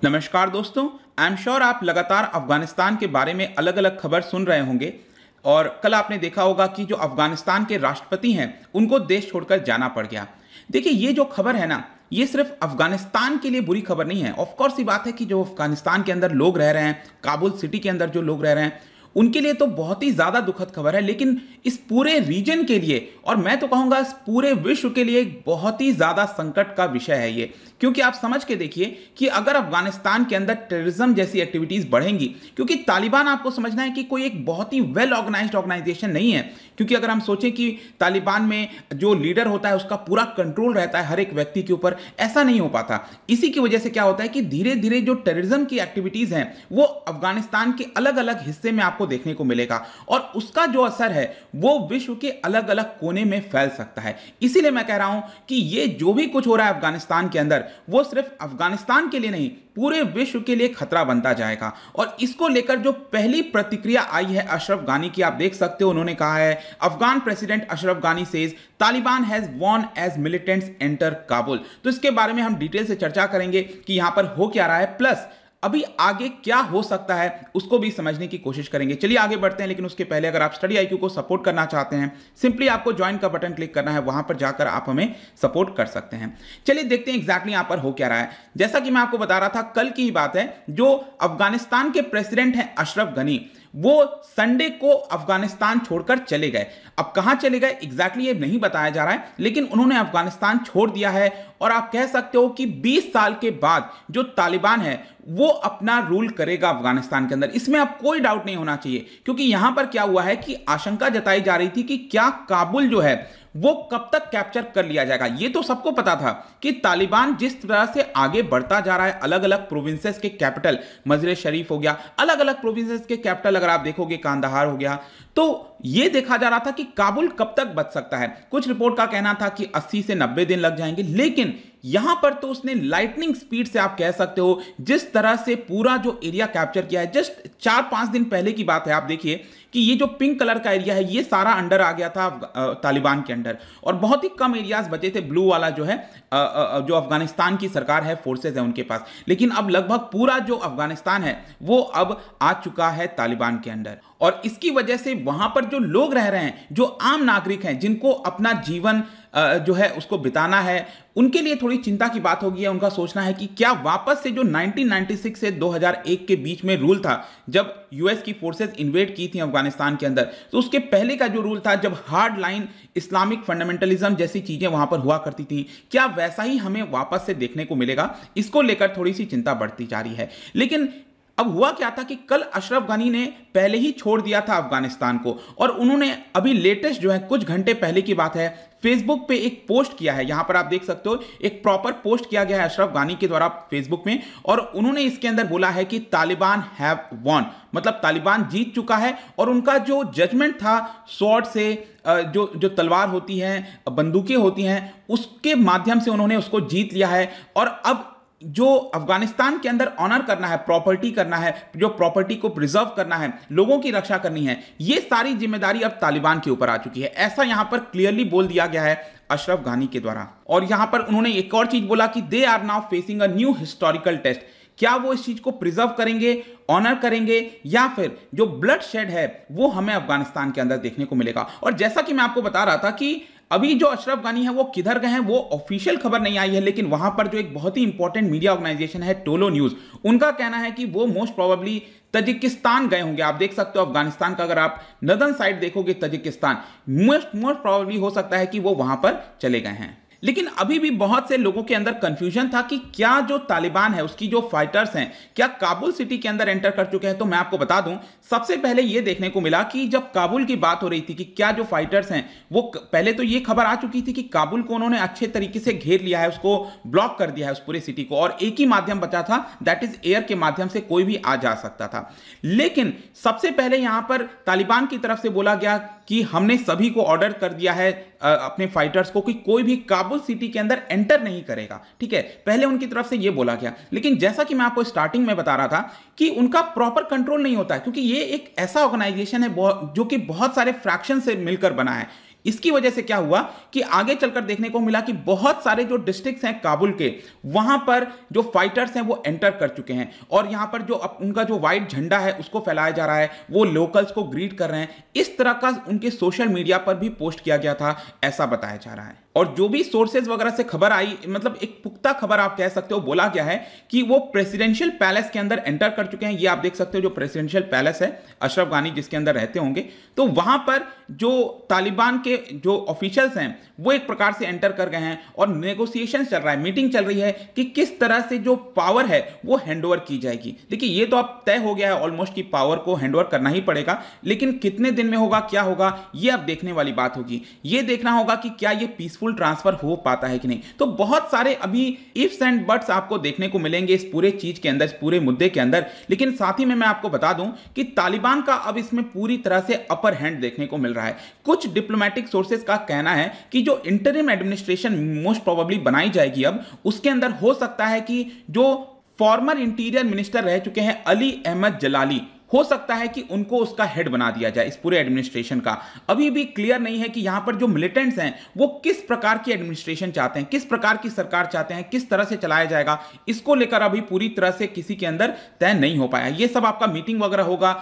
नमस्कार दोस्तों। I am sure आप लगातार अफगानिस्तान के बारे में अलग अलग खबर सुन रहे होंगे और कल आपने देखा होगा कि जो अफगानिस्तान के राष्ट्रपति हैं उनको देश छोड़कर जाना पड़ गया। देखिए, ये जो खबर है ना, ये सिर्फ अफगानिस्तान के लिए बुरी खबर नहीं है। ऑफ कोर्स ये बात है कि जो अफगानिस्तान के अंदर लोग रह रहे हैं, काबुल सिटी के अंदर जो लोग रह रहे हैं, उनके लिए तो बहुत ही ज्यादा दुखद खबर है, लेकिन इस पूरे रीजन के लिए और मैं तो कहूंगा इस पूरे विश्व के लिए एक बहुत ही ज्यादा संकट का विषय है ये। क्योंकि आप समझ के देखिए कि अगर अफगानिस्तान के अंदर टेररिज्म जैसी एक्टिविटीज बढ़ेंगी, क्योंकि तालिबान आपको समझना है कि कोई एक बहुत ही वेल ऑर्गेनाइज्ड ऑर्गेनाइजेशन नहीं है। क्योंकि अगर हम सोचें कि तालिबान में जो लीडर होता है उसका पूरा कंट्रोल रहता है हर एक व्यक्ति के ऊपर, ऐसा नहीं हो पाता। इसी की वजह से क्या होता है कि धीरे धीरे जो टेररिज्म की एक्टिविटीज हैं वो अफगानिस्तान के अलग अलग हिस्से में आपको देखने को मिलेगा और उसका जो असर है वो विश्व के अलग अलग कोने में फैल सकता है। इसीलिए मैं कह रहा हूं कि ये जो भी कुछ हो रहा है अफगानिस्तान के अंदर, वो सिर्फ अफगानिस्तान के लिए नहीं, पूरे विश्व के लिए खतरा बनता जाएगा। और इसको लेकर जो पहली प्रतिक्रिया आई है अशरफ गानी की, आप देख सकते हो, उन्होंने कहा है, Afghan president Ashraf Ghani says Taliban has won as militants enter Kabul. तो इसके बारे में हम डिटेल से चर्चा करेंगे कि यहां पर हो क्या रहा है, प्लस अभी आगे क्या हो सकता है उसको भी समझने की कोशिश करेंगे। चलिए आगे बढ़ते हैं, लेकिन उसके पहले अगर आप स्टडी आईक्यू को सपोर्ट करना चाहते हैं, सिंपली आपको ज्वाइन का बटन क्लिक करना है, वहां पर जाकर आप हमें सपोर्ट कर सकते हैं। चलिए देखते हैं एग्जैक्टली यहां पर हो क्या रहा है। जैसा कि मैं आपको बता रहा था, कल की ही बात है, जो अफगानिस्तान के प्रेसिडेंट हैं अशरफ गनी, वो संडे को अफगानिस्तान छोड़कर चले गए। अब कहां चले गए एग्जैक्टली ये नहीं बताया जा रहा है, लेकिन उन्होंने अफगानिस्तान छोड़ दिया है। और आप कह सकते हो कि 20 साल के बाद जो तालिबान है वो अपना रूल करेगा अफगानिस्तान के अंदर। इसमें अब कोई डाउट नहीं होना चाहिए, क्योंकि यहां पर क्या हुआ है कि आशंका जताई जा रही थी कि क्या काबुल जो है वो कब तक कैप्चर कर लिया जाएगा। ये तो सबको पता था कि तालिबान जिस तरह से आगे बढ़ता जा रहा है, अलग अलग प्रोविंसेस के कैपिटल, मजरे शरीफ हो गया, अलग अलग प्रोविंसेस के कैपिटल अगर आप देखोगे कांदाहार हो गया, तो यह देखा जा रहा था कि काबुल कब तक बच सकता है। कुछ रिपोर्ट का कहना था कि 80 से 90 दिन लग जाएंगे, लेकिन यहां पर तो उसने लाइटनिंग स्पीड से, आप कह सकते हो, जिस तरह से पूरा जो एरिया कैप्चर किया है। जस्ट 4-5 दिन पहले की बात है, आप देखिए कि ये जो पिंक कलर का एरिया है ये सारा अंडर आ गया था तालिबान के अंडर, और बहुत ही कम एरियाज बचे थे ब्लू वाला जो है, जो अफगानिस्तान की सरकार है, फोर्सेज है उनके पास। लेकिन अब लगभग पूरा जो अफगानिस्तान है वो अब आ चुका है तालिबान के अंडर। और इसकी वजह से वहां पर जो लोग रह रहे हैं, जो आम नागरिक हैं, जिनको अपना जीवन जो है उसको बिताना है, उनके लिए थोड़ी चिंता की बात होगी। उनका सोचना है कि क्या वापस से जो 1996 से 2001 के बीच में रूल था, जब यूएस की फोर्सेस इन्वेड की थी अफगानिस्तान के अंदर, तो उसके पहले का जो रूल था, जब हार्ड लाइन इस्लामिक फंडामेंटलिज्म जैसी चीजें वहां पर हुआ करती थी, क्या वैसा ही हमें वापस से देखने को मिलेगा? इसको लेकर थोड़ी सी चिंता बढ़ती जा रही है। लेकिन अब हुआ क्या था कि कल अशरफ गनी ने पहले ही छोड़ दिया था अफगानिस्तान को, और उन्होंने अभी लेटेस्ट जो है, कुछ घंटे पहले की बात है, फेसबुक पे एक पोस्ट किया है। यहां पर आप देख सकते हो एक प्रॉपर पोस्ट किया गया है अशरफ गनी के द्वारा फेसबुक में, और उन्होंने इसके अंदर बोला है कि तालिबान हैव वॉन, मतलब तालिबान जीत चुका है। और उनका जो जजमेंट था स्वॉर्ड से, जो तलवार होती है, बंदूकें होती हैं, उसके माध्यम से उन्होंने उसको जीत लिया है। और अब जो अफगानिस्तान के अंदर ऑनर करना है, प्रॉपर्टी करना है, जो प्रॉपर्टी को प्रिजर्व करना है, लोगों की रक्षा करनी है, ये सारी जिम्मेदारी अब तालिबान के ऊपर आ चुकी है। ऐसा यहां पर क्लियरली बोल दिया गया है अशरफ गनी के द्वारा। और यहां पर उन्होंने एक और चीज बोला कि they are now facing a new historical test. क्या वो इस चीज को प्रिजर्व करेंगे, ऑनर करेंगे, या फिर जो ब्लड शेड है वो हमें अफगानिस्तान के अंदर देखने को मिलेगा? और जैसा कि मैं आपको बता रहा था कि अभी जो अशरफ गनी है वो किधर गए हैं, वो ऑफिशियल खबर नहीं आई है, लेकिन वहां पर जो एक बहुत ही इंपॉर्टेंट मीडिया ऑर्गेनाइजेशन है टोलो न्यूज, उनका कहना है कि वो मोस्ट प्रोबेबली तजिकिस्तान गए होंगे। आप देख सकते हो अफगानिस्तान का अगर आप नदर्न साइड देखोगे, तजिकिस्तान मोस्ट प्रोबेबली हो सकता है कि वो वहां पर चले गए हैं। लेकिन अभी भी बहुत से लोगों के अंदर कंफ्यूजन था कि क्या जो तालिबान है उसकी जो फाइटर्स हैं, क्या काबुल सिटी के अंदर एंटर कर चुके हैं। तो मैं आपको बता दूं, सबसे पहले यह देखने को मिला कि जब काबुल की बात हो रही थी कि क्या जो फाइटर्स हैं वो, पहले तो यह खबर आ चुकी थी कि काबुल को उन्होंने अच्छे तरीके से घेर लिया है, उसको ब्लॉक कर दिया है उस पूरे सिटी को, और एक ही माध्यम बचा था, दैट इज एयर के माध्यम से कोई भी आ जा सकता था। लेकिन सबसे पहले यहां पर तालिबान की तरफ से बोला गया कि हमने सभी को ऑर्डर कर दिया है, अपने फाइटर्स को, कि कोई भी काबुल सिटी के अंदर एंटर नहीं करेगा। ठीक है, पहले उनकी तरफ से यह बोला गया। लेकिन जैसा कि मैं आपको स्टार्टिंग में बता रहा था कि उनका प्रॉपर कंट्रोल नहीं होता है, क्योंकि ये एक ऐसा ऑर्गेनाइजेशन है जो कि बहुत सारे फ्रैक्शन से मिलकर बना है। इसकी वजह से क्या हुआ कि आगे चलकर देखने को मिला कि बहुत सारे जो डिस्ट्रिक्ट्स हैं काबुल के, वहां पर जो फाइटर्स हैं वो एंटर कर चुके हैं और यहां पर जो उनका जो व्हाइट झंडा है उसको फैलाया जा रहा है, वो लोकल्स को ग्रीट कर रहे हैं। इस तरह का उनके सोशल मीडिया पर भी पोस्ट किया गया था, ऐसा बताया जा रहा है। और जो भी सोर्सेज वगैरह से खबर आई, मतलब एक पुख्ता खबर आप कह सकते हो, बोला गया है कि वो प्रेसिडेंशियल पैलेस के अंदर एंटर कर चुके हैं। ये आप देख सकते हो जो प्रेसिडेंशियल पैलेस है, अशरफ गानी जिसके अंदर रहते होंगे, तो वहां पर जो तालिबान के जो ऑफिशियल्स हैं वो एक प्रकार से एंटर कर गए हैं और नेगोशिएशन चल रहा है, मीटिंग चल रही है कि किस तरह से जो पावर है वो हैंडओवर की जाएगी। देखिए ये तो अब तय हो गया है ऑलमोस्ट कि पावर को हैंडओवर करना ही पड़ेगा, लेकिन कितने दिन में होगा, क्या होगा, ये अब देखने वाली बात होगी। ये देखना होगा कि क्या ये पीसफुल ट्रांसफर हो पाता है कि नहीं। तो बहुत सारे अभी इफ्स एंड बट्स आपको देखने को मिलेंगे इस पूरे चीज के अंदर, इस पूरे मुद्दे के अंदर। लेकिन साथ ही में मैं आपको बता दूं कि तालिबान का अब इसमें पूरी तरह से अपर हैंड देखने को मिल रहा है। कुछ डिप्लोमेटिक सोर्सेज का कहना है कि जो इंटरिम एडमिनिस्ट्रेशन मोस्ट प्रोबेबली बनाई जाएगी अब, उसके अंदर हो सकता है कि जो फॉर्मर इंटीरियर मिनिस्टर रह चुके हैं अली अहमद जलाली, हो सकता है कि उनको उसका हेड बना दिया जाए इस पूरे एडमिनिस्ट्रेशन का। अभी भी क्लियर नहीं है कि यहां पर जो मिलिटेंट्स हैं वो किस प्रकार की एडमिनिस्ट्रेशन चाहते हैं, किस प्रकार की सरकार चाहते हैं, किस तरह से चलाया जाएगा, इसको लेकर अभी पूरी तरह से किसी के अंदर तय नहीं हो पाया। ये सब आपका मीटिंग वगैरह होगा,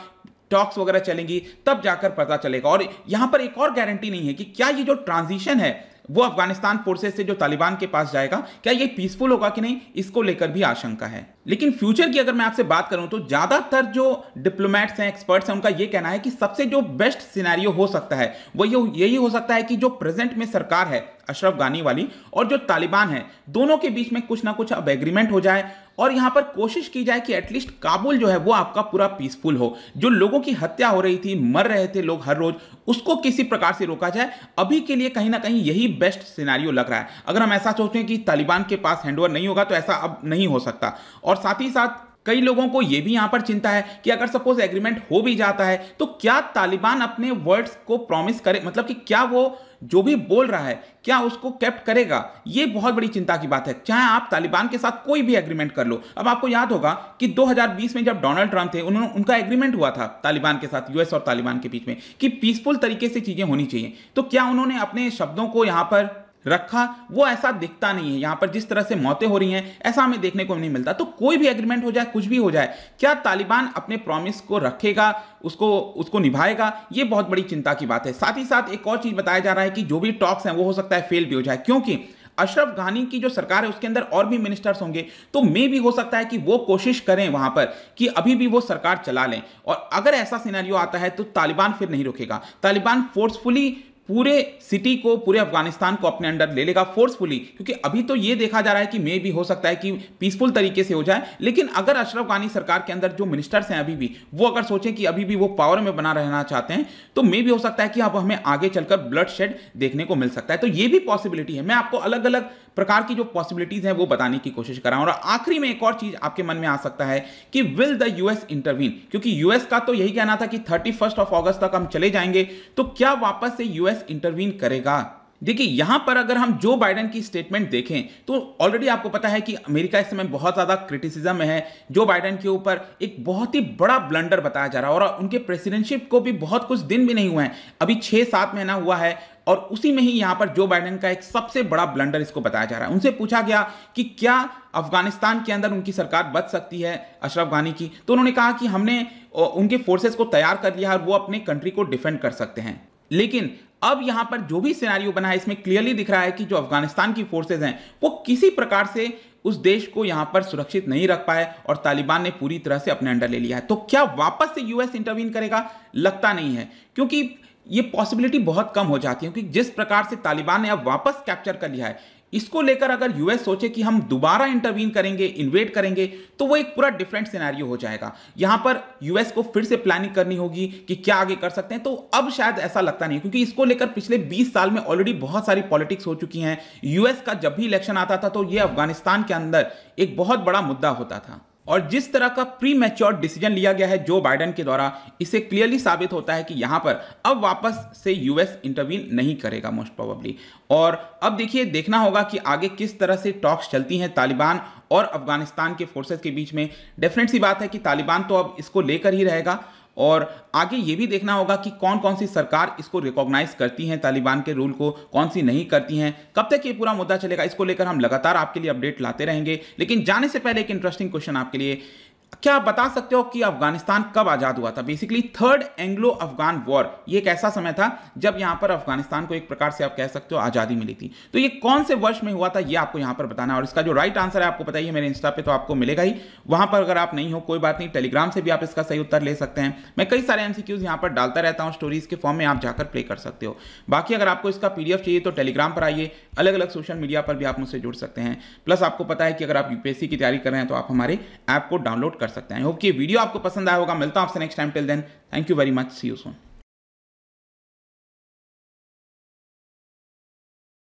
टॉक्स वगैरह चलेंगी, तब जाकर पता चलेगा। और यहां पर एक और गारंटी नहीं है कि क्या ये जो ट्रांजिशन है वो अफगानिस्तान फोर्सेस से जो तालिबान के पास जाएगा, क्या ये पीसफुल होगा कि नहीं, इसको लेकर भी आशंका है। लेकिन फ्यूचर की अगर मैं आपसे बात करूं तो ज्यादातर जो डिप्लोमेट्स हैं, एक्सपर्ट्स हैं, उनका ये कहना है कि सबसे जो बेस्ट सिनेरियो हो सकता है वो यही हो सकता है कि जो प्रेजेंट में सरकार है अशरफ गानी वाली और जो तालिबान है, दोनों के बीच में कुछ ना कुछ अब एग्रीमेंट हो जाए और यहां पर कोशिश की जाए कि एटलीस्ट काबुल जो है वो आपका पूरा पीसफुल हो। जो लोगों की हत्या हो रही थी, मर रहे थे लोग हर रोज, उसको किसी प्रकार से रोका जाए। अभी के लिए कहीं ना कहीं यही बेस्ट सिनेरियो लग रहा है। अगर हम ऐसा सोचें कि तालिबान के पास हैंडओवर नहीं होगा तो ऐसा अब नहीं हो सकता। और साथ ही साथ कई लोगों को यह भी यहां पर चिंता है कि अगर सपोज एग्रीमेंट हो भी जाता है तो क्या तालिबान अपने वर्ड्स को प्रॉमिस करे, मतलब कि क्या वो जो भी बोल रहा है क्या उसको केप्ट करेगा। ये बहुत बड़ी चिंता की बात है। चाहे आप तालिबान के साथ कोई भी एग्रीमेंट कर लो, अब आपको याद होगा कि 2020 में जब डोनाल्ड ट्रंप थे, उनका एग्रीमेंट हुआ था तालिबान के साथ, यूएस और तालिबान के बीच में, कि पीसफुल तरीके से चीजें होनी चाहिए। तो क्या उन्होंने अपने शब्दों को यहां पर रखा? वो ऐसा दिखता नहीं है। यहां पर जिस तरह से मौतें हो रही हैं ऐसा हमें देखने को नहीं मिलता। तो कोई भी एग्रीमेंट हो जाए, कुछ भी हो जाए, क्या तालिबान अपने प्रॉमिस को रखेगा, उसको निभाएगा? ये बहुत बड़ी चिंता की बात है। साथ ही साथ एक और चीज बताया जा रहा है कि जो भी टॉक्स हैं वो हो सकता है फेल भी हो जाए, क्योंकि अशरफ गानी की जो सरकार है उसके अंदर और भी मिनिस्टर्स होंगे, तो मे भी हो सकता है कि वो कोशिश करें वहां पर कि अभी भी वो सरकार चला लें। और अगर ऐसा सिनेरियो आता है तो तालिबान फिर नहीं रुकेगा। तालिबान फोर्सफुली पूरे सिटी को, पूरे अफगानिस्तान को अपने अंडर ले लेगा फोर्सफुली, क्योंकि अभी तो ये देखा जा रहा है कि मे भी हो सकता है कि पीसफुल तरीके से हो जाए। लेकिन अगर अशरफ गानी सरकार के अंदर जो मिनिस्टर्स हैं अभी भी, वो अगर सोचें कि अभी भी वो पावर में बना रहना चाहते हैं, तो मे भी हो सकता है कि अब हमें आगे चलकर ब्लड शेड देखने को मिल सकता है। तो ये भी पॉसिबिलिटी है। मैं आपको अलग अलग प्रकार की जो पॉसिबिलिटीज हैं वो बताने की कोशिश कर रहा हूं। और आखिरी में एक और चीज आपके मन में आ सकता है कि विल द यूएस इंटरवीन, क्योंकि यूएस का तो यही कहना था कि 31 अगस्त तक हम चले जाएंगे, तो क्या वापस से यूएस इंटरवीन करेगा? देखिए यहां पर अगर हम जो बाइडेन की स्टेटमेंट देखें तो ऑलरेडी आपको पता है कि अमेरिका इस समय बहुत ज्यादा क्रिटिसिज्म में है। जो बाइडेन के ऊपर एक बहुत ही बड़ा ब्लंडर बताया जा रहा है और उनके प्रेसिडेंटशिप को भी बहुत कुछ दिन भी नहीं हुए हैं, अभी 6-7 महीना हुआ है, और उसी में ही यहां पर जो बाइडेन का एक सबसे बड़ा ब्लंडर इसको बताया जा रहा है। उनसे पूछा गया कि क्या अफगानिस्तान के अंदर उनकी सरकार बच सकती है अशरफ गानी की, तो उन्होंने कहा कि हमने उनके फोर्सेस को तैयार कर लिया है और वो अपने कंट्री को डिफेंड कर सकते हैं। लेकिन अब यहां पर जो भी सिनेरियो बना है इसमें क्लियरली दिख रहा है कि जो अफगानिस्तान की फोर्सेज हैं वो किसी प्रकार से उस देश को यहां पर सुरक्षित नहीं रख पाए और तालिबान ने पूरी तरह से अपने अंडर ले लिया है। तो क्या वापस से यूएस इंटरवीन करेगा? लगता नहीं है, क्योंकि ये पॉसिबिलिटी बहुत कम हो जाती है। क्योंकि जिस प्रकार से तालिबान ने अब वापस कैप्चर कर लिया है, इसको लेकर अगर यूएस सोचे कि हम दोबारा इंटरवीन करेंगे, इन्वेड करेंगे, तो वो एक पूरा डिफरेंट सिनेरियो हो जाएगा। यहां पर यूएस को फिर से प्लानिंग करनी होगी कि क्या आगे कर सकते हैं। तो अब शायद ऐसा लगता नहीं, क्योंकि इसको लेकर पिछले 20 साल में ऑलरेडी बहुत सारी पॉलिटिक्स हो चुकी हैं। यूएस का जब भी इलेक्शन आता था तो ये अफगानिस्तान के अंदर एक बहुत बड़ा मुद्दा होता था। और जिस तरह का प्री मैच्योर डिसीजन लिया गया है जो बाइडेन के द्वारा, इससे क्लियरली साबित होता है कि यहां पर अब वापस से यूएस इंटरवीन नहीं करेगा मोस्ट प्रोबेबली। और अब देखिए, देखना होगा कि आगे किस तरह से टॉक्स चलती हैं तालिबान और अफगानिस्तान के फोर्सेस के बीच में। डेफिनेट सी बात है कि तालिबान तो अब इसको लेकर ही रहेगा और आगे ये भी देखना होगा कि कौन कौन सी सरकार इसको रिकॉग्नाइज करती हैं तालिबान के रूल को, कौन सी नहीं करती हैं, कब तक ये पूरा मुद्दा चलेगा, इसको लेकर हम लगातार आपके लिए अपडेट लाते रहेंगे। लेकिन जाने से पहले एक इंटरेस्टिंग क्वेश्चन आपके लिए, क्या आप बता सकते हो कि अफगानिस्तान कब आजाद हुआ था? Basically third Anglo Afghan war, ये एक ऐसा समय था जब यहां पर अफगानिस्तान को एक प्रकार से आप कह सकते हो आजादी मिली थी। तो ये कौन से वर्ष में हुआ था, ये आपको यहां पर बताना है। और इसका जो राइट आंसर है आपको बताइए, मेरे इंस्टा पे तो आपको मिलेगा ही, वहां पर अगर आप नहीं हो कोई बात नहीं, टेलीग्राम से भी आप इसका सही उत्तर ले सकते हैं। मैं कई सारे एमसीक्यूज यहां पर डालता रहता हूं स्टोरीज के फॉर्म में, आप जाकर प्ले कर सकते हो। बाकी अगर आपको इसका पीडीएफ चाहिए तो टेलीग्राम पर आइए, अलग अलग सोशल मीडिया पर भी आप मुझसे जुड़ सकते हैं। प्लस आपको पता है कि अगर आप यूपीएससी की तैयारी कर रहे हैं तो आप हमारे ऐप को डाउनलोड कर सकते हैं। होप कि वीडियो आपको पसंद आया होगा। मिलता हूं आपसे next time. Till then, thank you very much, see you soon.